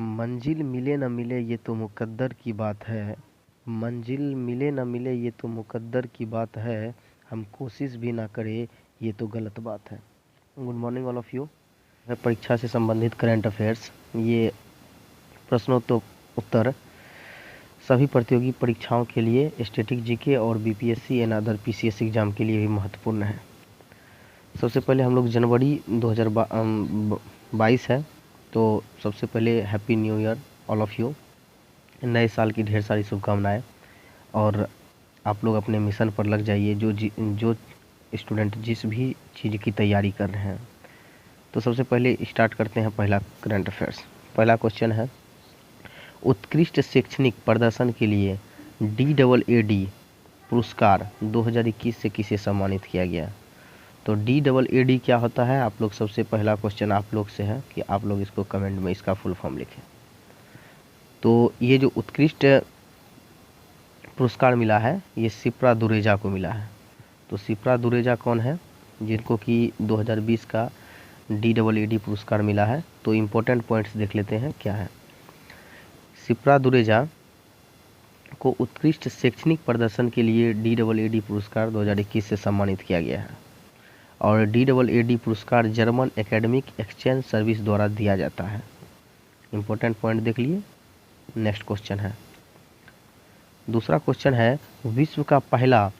मंजिल मिले न मिले ये तो मुकद्दर की बात है। मंजिल मिले न मिले ये तो मुकद्दर की बात है। हम कोशिश भी ना करें ये तो गलत बात है। Good morning all of you. परीक्षा से संबंधित करंट अफेयर्स, ये प्रश्नोत्तर उत्तर सभी प्रतियोगी परीक्षाओं के लिए, स्टैटिक जीके और BPSC and other PCS exam के लिए भी महत्वपूर्ण है। सबसे पहले हम लोग जनवरी 2022 है, तो सबसे पहले happy new year all of you. नए साल की ढेर सारी शुभकामनाएं, और आप लोग अपने मिशन पर लग जाइए जो स्टूडेंट जिस भी चीज़ की तैयारी कर रहे हैं। तो सबसे पहले स्टार्ट करते हैं पहला करंट अफेयर्स। पहला क्वेश्चन है, उत्कृष्ट शैक्षणिक प्रदर्शन के लिए DAAD पुरस्कार 2021 से किसे सम्मानित किया गया। तो DAAD क्या होता है, आप लोग सबसे पहला क्वेश्चन आप लोग से है कि आप लोग इसको कमेंट में इसका फुल फॉर्म लिखें। तो ये जो उत्कृष्ट पुरस्कार मिला है ये शिप्रा दुरेजा को मिला है। तो शिप्रा दुरेजा कौन है, जिनको कि 2020 का DAAD पुरस्कार मिला है। तो इम्पोर्टेंट पॉइंट्स देख लेते हैं क्या है। शिप्रा दुरेजा को उत्कृष्ट शैक्षणिक प्रदर्शन के लिए DAAD पुरस्कार 2021 से सम्मानित किया गया है। और DAAD पुरस्कार जर्मन एकेडमिक एक्सचेंज सर्विस द्वारा दिया जाता है। इम्पोर्टेंट पॉइंट देख लिए। नेक्स्ट क्वेश्चन है, दूसरा क्वेश्चन है, विश्व का पहला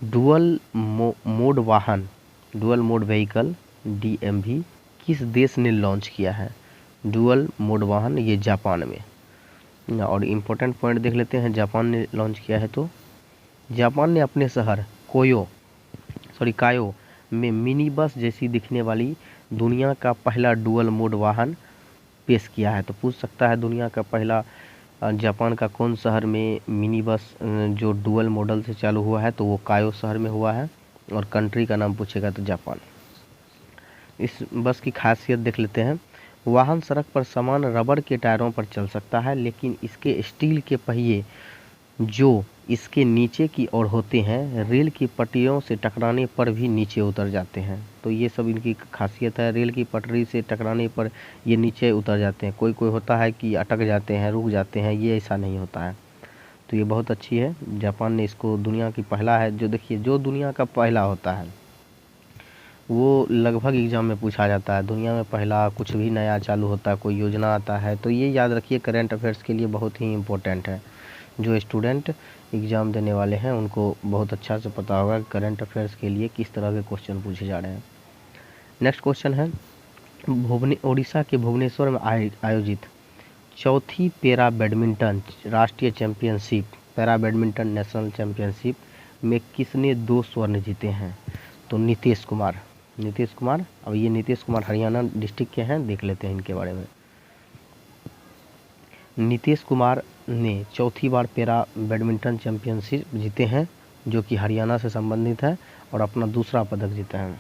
डुअल मोड वाहन, डुअल मोड व्हीकल DMV किस देश ने लॉन्च किया है। डुअल मोड वाहन ये जापान में। और इम्पोर्टेंट पॉइंट देख लेते हैं, जापान ने लॉन्च किया है तो जापान ने अपने शहर कायो में मिनी बस जैसी दिखने वाली दुनिया का पहला डुअल मोड वाहन पेश किया है। तो पूछ सकता है दुनिया का पहला जापान का कौन शहर में मिनी बस जो डुअल मॉडल से चालू हुआ है, तो वो कायो शहर में हुआ है। और कंट्री का नाम पूछेगा तो जापान। इस बस की खासियत देख लेते हैं, वाहन सड़क पर समान रबर के टायरों पर चल सकता है, लेकिन इसके स्टील के पहिए जो इसके नीचे की ओर होते हैं रेल की पटरियों से टकराने पर भी नीचे उतर जाते हैं। तो ये सब इनकी खासियत है, रेल की पटरी से टकराने पर ये नीचे उतर जाते हैं। कोई कोई होता है कि अटक जाते हैं, रुक जाते हैं, ये ऐसा नहीं होता है। तो ये बहुत अच्छी है, जापान ने इसको दुनिया की पहला है। जो देखिए, जो दुनिया का पहला होता है वो लगभग एग्जाम में पूछा जाता है। दुनिया में पहला कुछ भी नया चालू होता है, कोई योजना आता है, तो ये याद रखिए, करंट अफेयर्स के लिए बहुत ही इम्पोर्टेंट है। जो स्टूडेंट एग्ज़ाम देने वाले हैं उनको बहुत अच्छा से पता होगा करंट अफेयर्स के लिए किस तरह के क्वेश्चन पूछे जा रहे हैं। नेक्स्ट क्वेश्चन है, उड़ीसा के भुवनेश्वर में आयोजित चौथी पैरा बैडमिंटन राष्ट्रीय championship, para badminton national championship में किसने 2 स्वर्ण जीते हैं। तो नीतीश कुमार। अब ये नीतीश कुमार हरियाणा डिस्ट्रिक्ट के हैं, देख लेते हैं इनके बारे में। नीतीश कुमार ने चौथी बार पैरा बैडमिंटन चैंपियनशिप जीते हैं, जो कि हरियाणा से संबंधित है, और अपना दूसरा पदक जीते हैं।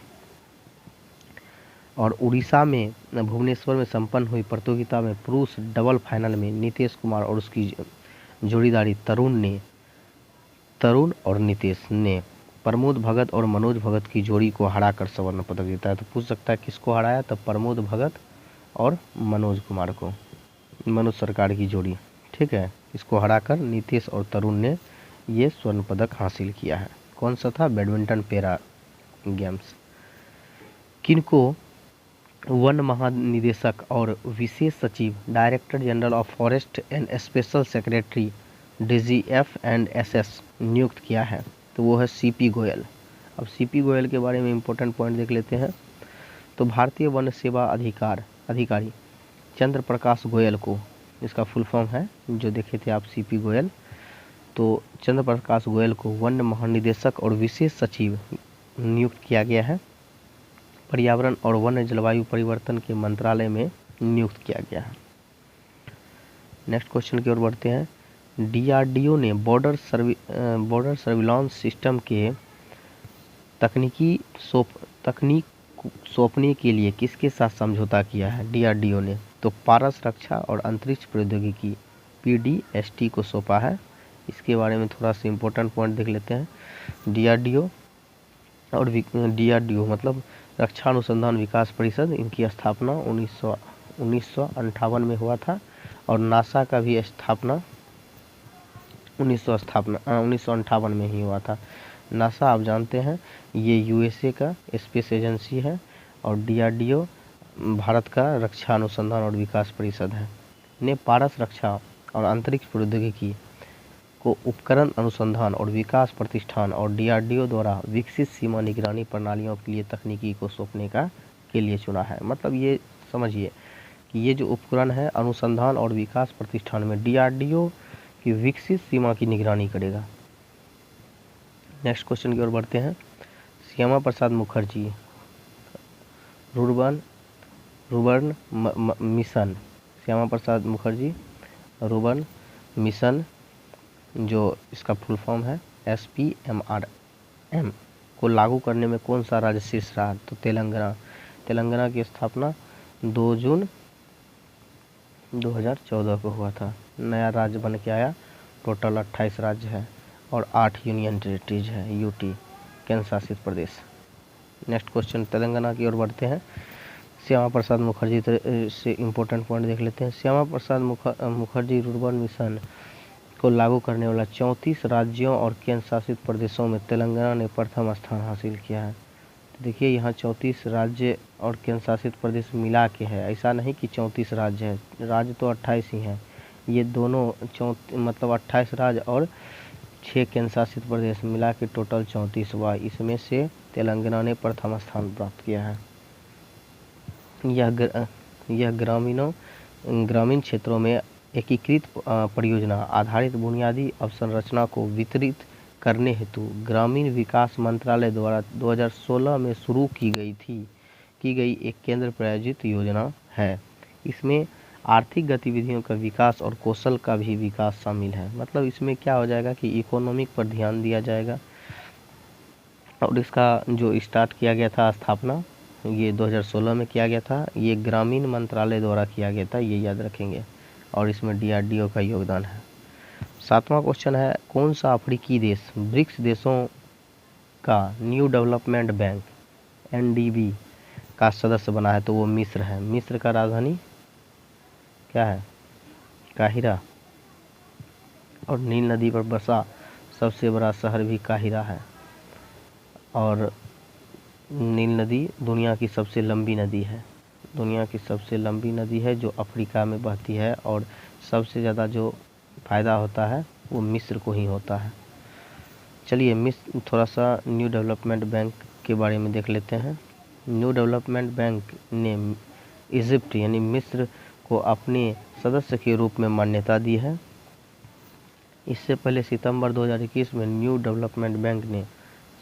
और उड़ीसा में भुवनेश्वर में संपन्न हुई प्रतियोगिता में पुरुष डबल फाइनल में नीतीश कुमार और उसकी जोड़ीदारी तरुण और नीतीश ने प्रमोद भगत और मनोज भगत की जोड़ी को हराकर स्वर्ण पदक जीता है। तो पूछ सकता है किसको हराया, तो प्रमोद भगत और मनोज कुमार को, मनोज सरकार की जोड़ी, ठीक है। इसको हराकर नीतीश और तरुण ने ये स्वर्ण पदक हासिल किया है। कौन सा था, बैडमिंटन पैरा गेम्स। किनको वन महानिदेशक और विशेष सचिव, director general of forest and special secretary DGF and SS नियुक्त किया है। तो वो है CP गोयल। अब CP गोयल के बारे में इम्पोर्टेंट पॉइंट देख लेते हैं। तो भारतीय वन सेवा अधिकारी चंद्र प्रकाश गोयल को, इसका फुल फॉर्म है जो देखे थे आप CP गोयल, तो चंद्र प्रकाश गोयल को वन महानिदेशक और विशेष सचिव नियुक्त किया गया है। पर्यावरण और वन जलवायु परिवर्तन के मंत्रालय में नियुक्त किया गया है। नेक्स्ट क्वेश्चन की ओर बढ़ते हैं। DRDO ने बॉर्डर सर्विलांस सिस्टम के तकनीक सौंपने के लिए किसके साथ समझौता किया है। DRDO ने तो पारस रक्षा और अंतरिक्ष प्रौद्योगिकी PDST को सौंपा है। इसके बारे में थोड़ा सा इम्पोर्टेंट पॉइंट देख लेते हैं। DRDO मतलब रक्षा अनुसंधान विकास परिषद, इनकी स्थापना 1958 में हुआ था। और नासा का भी स्थापना 1958 में ही हुआ था। नासा आप जानते हैं ये यूएसए का स्पेस एजेंसी है, और डीआरडीओ भारत का रक्षा अनुसंधान और विकास परिषद है। ने पारस रक्षा और अंतरिक्ष प्रौद्योगिकी को उपकरण अनुसंधान और विकास प्रतिष्ठान और डीआरडीओ द्वारा विकसित सीमा निगरानी प्रणालियों के लिए तकनीकी को सौंपने के लिए चुना है। मतलब ये समझिए कि ये जो उपकरण है अनुसंधान और विकास प्रतिष्ठान में डीआरडीओ की विकसित सीमा की निगरानी करेगा। नेक्स्ट क्वेश्चन की ओर बढ़ते हैं। Shyama Prasad Mukherjee rurban mission, Shyama Prasad Mukherjee rurban mission जो इसका फुल फॉर्म है SPMRM को लागू करने में कौन सा राज्य शीर्ष रहा? तो तेलंगाना की स्थापना 2 जून 2014 को हुआ था। नया राज्य बन के आया, टोटल 28 राज्य है और 8 यूनियन टेरिटरीज है, यूटी केंद्र शासित प्रदेश। नेक्स्ट क्वेश्चन तेलंगाना की ओर बढ़ते हैं। श्यामा प्रसाद मुखर्जी से इम्पोर्टेंट पॉइंट देख लेते हैं। श्यामा प्रसाद मुखर्जी रुर्बन मिशन को लागू करने वाला 34 राज्यों और केंद्र शासित प्रदेशों में तेलंगाना ने प्रथम स्थान हासिल किया है। तो देखिए यहाँ 34 राज्य और केंद्र शासित प्रदेश मिला के है, ऐसा नहीं कि 34 राज्य है, राज्य तो 28 ही हैं। ये दोनों मतलब 28 राज्य और 6 केंद्र शासित प्रदेश मिला के टोटल 34 हुआ। इसमें से तेलंगाना ने प्रथम स्थान प्राप्त किया है। यह ग्रामीण क्षेत्रों में एकीकृत परियोजना आधारित बुनियादी अवसंरचना को वितरित करने हेतु ग्रामीण विकास मंत्रालय द्वारा 2016 में शुरू की गई एक केंद्र प्रायोजित योजना है। इसमें आर्थिक गतिविधियों का विकास और कौशल का भी विकास शामिल है। मतलब इसमें क्या हो जाएगा कि इकोनॉमिक पर ध्यान दिया जाएगा। और इसका जो स्टार्ट किया गया था स्थापना ये 2016 में किया गया था। ये ग्रामीण मंत्रालय द्वारा किया गया था, ये याद रखेंगे। और इसमें डीआरडीओ का योगदान है। 7वां क्वेश्चन है, कौन सा अफ्रीकी देश ब्रिक्स देशों का न्यू डेवलपमेंट बैंक NDB का सदस्य बना है? तो वो मिस्र है। मिस्र का राजधानी क्या है? काहिरा। और नील नदी पर बसा सबसे बड़ा शहर भी काहिरा है। और नील नदी दुनिया की सबसे लंबी नदी है। दुनिया की सबसे लंबी नदी है जो अफ्रीका में बहती है। और सबसे ज़्यादा जो फ़ायदा होता है वो मिस्र को ही होता है। चलिए मिस्र थोड़ा सा न्यू डेवलपमेंट बैंक के बारे में देख लेते हैं। न्यू डेवलपमेंट बैंक ने इजिप्ट यानी मिस्र को अपने सदस्य के रूप में मान्यता दी है। इससे पहले सितंबर 2021 में न्यू डेवलपमेंट बैंक ने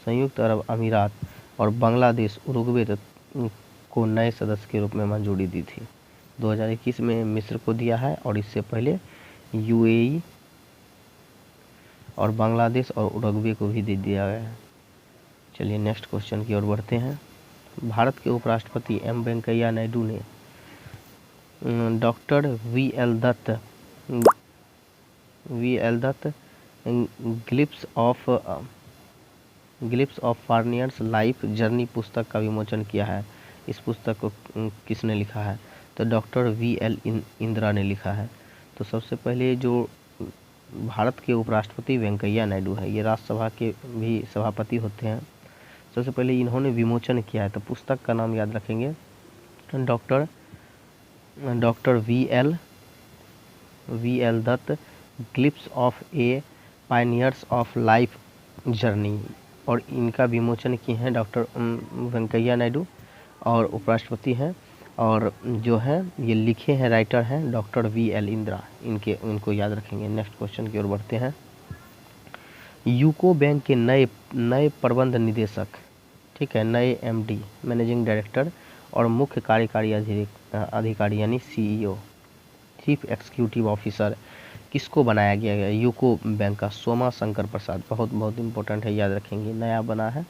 संयुक्त अरब अमीरात और बांग्लादेश उरुग्वे को नए सदस्य के रूप में मंजूरी दी थी। 2021 में मिस्र को दिया है और इससे पहले UAE और बांग्लादेश और उरुग्वे को भी दे दिया गया है। चलिए नेक्स्ट क्वेश्चन की ओर बढ़ते हैं। भारत के उपराष्ट्रपति M वेंकैया नायडू ने डॉक्टर VL दत्त ग्लिप्स ऑफ फार्नियर्स लाइफ जर्नी पुस्तक का विमोचन किया है। इस पुस्तक को किसने लिखा है? तो डॉक्टर VL इंदिरा ने लिखा है। तो सबसे पहले जो भारत के उपराष्ट्रपति वेंकैया नायडू है, ये राज्यसभा के भी सभापति होते हैं। सबसे पहले इन्होंने विमोचन किया है। तो पुस्तक का नाम याद रखेंगे, doctor VL Dutt ग्लिप्स of a pioneers of life journey. और इनका विमोचन किए हैं डॉक्टर वेंकैया नायडू और उपराष्ट्रपति हैं। और जो है ये लिखे हैं राइटर हैं डॉक्टर VL इंदिरा। इनको याद रखेंगे। नेक्स्ट क्वेश्चन की ओर बढ़ते हैं। यूको बैंक के नए प्रबंध निदेशक, ठीक है, नए MD मैनेजिंग डायरेक्टर और मुख्य कार्यकारी अधिकारी यानी CEO चीफ एग्जीक्यूटिव ऑफिसर किसको बनाया गया है? यूको बैंक का सोमा शंकर प्रसाद। बहुत इंपॉर्टेंट है, याद रखेंगे। नया बना है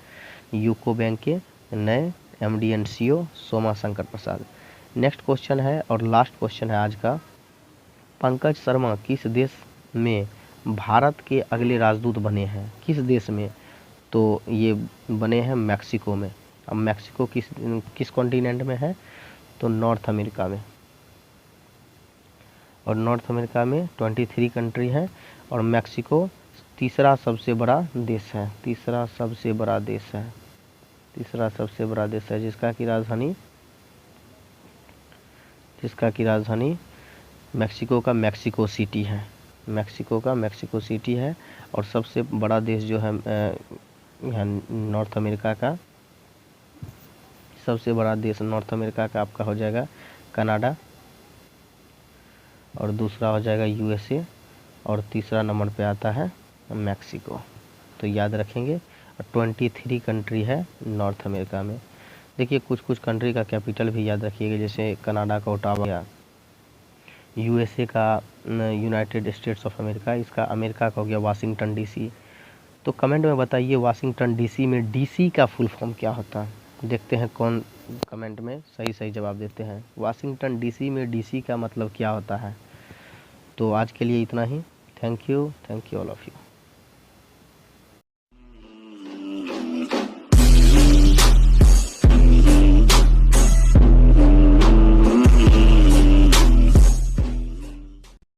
यूको बैंक के नए MD and CEO Soma Shankar Prasad. Next question है और लास्ट क्वेश्चन है आज का। पंकज शर्मा किस देश में भारत के अगले राजदूत बने हैं? किस देश में? तो ये बने हैं मैक्सिको में। अब मैक्सिको किस कॉन्टिनेंट में है? तो नॉर्थ अमेरिका में। और नॉर्थ अमेरिका में 23 कंट्री है। और मैक्सिको तीसरा सबसे बड़ा देश है, तीसरा सबसे बड़ा देश है, तीसरा सबसे बड़ा देश है, जिसका की राजधानी मैक्सिको का मैक्सिको सिटी है, मैक्सिको का मैक्सिको सिटी है। और सबसे बड़ा देश जो है यहाँ नॉर्थ अमेरिका का, सबसे बड़ा देश नॉर्थ अमेरिका का आपका हो जाएगा कनाडा, और दूसरा हो जाएगा यूएसए, और तीसरा नंबर पे आता है मैक्सिको। तो याद रखेंगे। 23 कंट्री है नॉर्थ अमेरिका में। देखिए कुछ कुछ कंट्री का कैपिटल भी याद रखिएगा, जैसे कनाडा का ओटावा, यूएसए का यूनाइटेड स्टेट्स ऑफ अमेरिका, इसका अमेरिका का हो गया वाशिंगटन डीसी। तो कमेंट में बताइए वाशिंगटन डीसी में डीसी का फुल फॉर्म क्या होता है। देखते हैं कौन कमेंट में सही सही जवाब देते हैं। वाशिंगटन डीसी में डीसी का मतलब क्या होता है। तो आज के लिए इतना ही। Thank you all of you.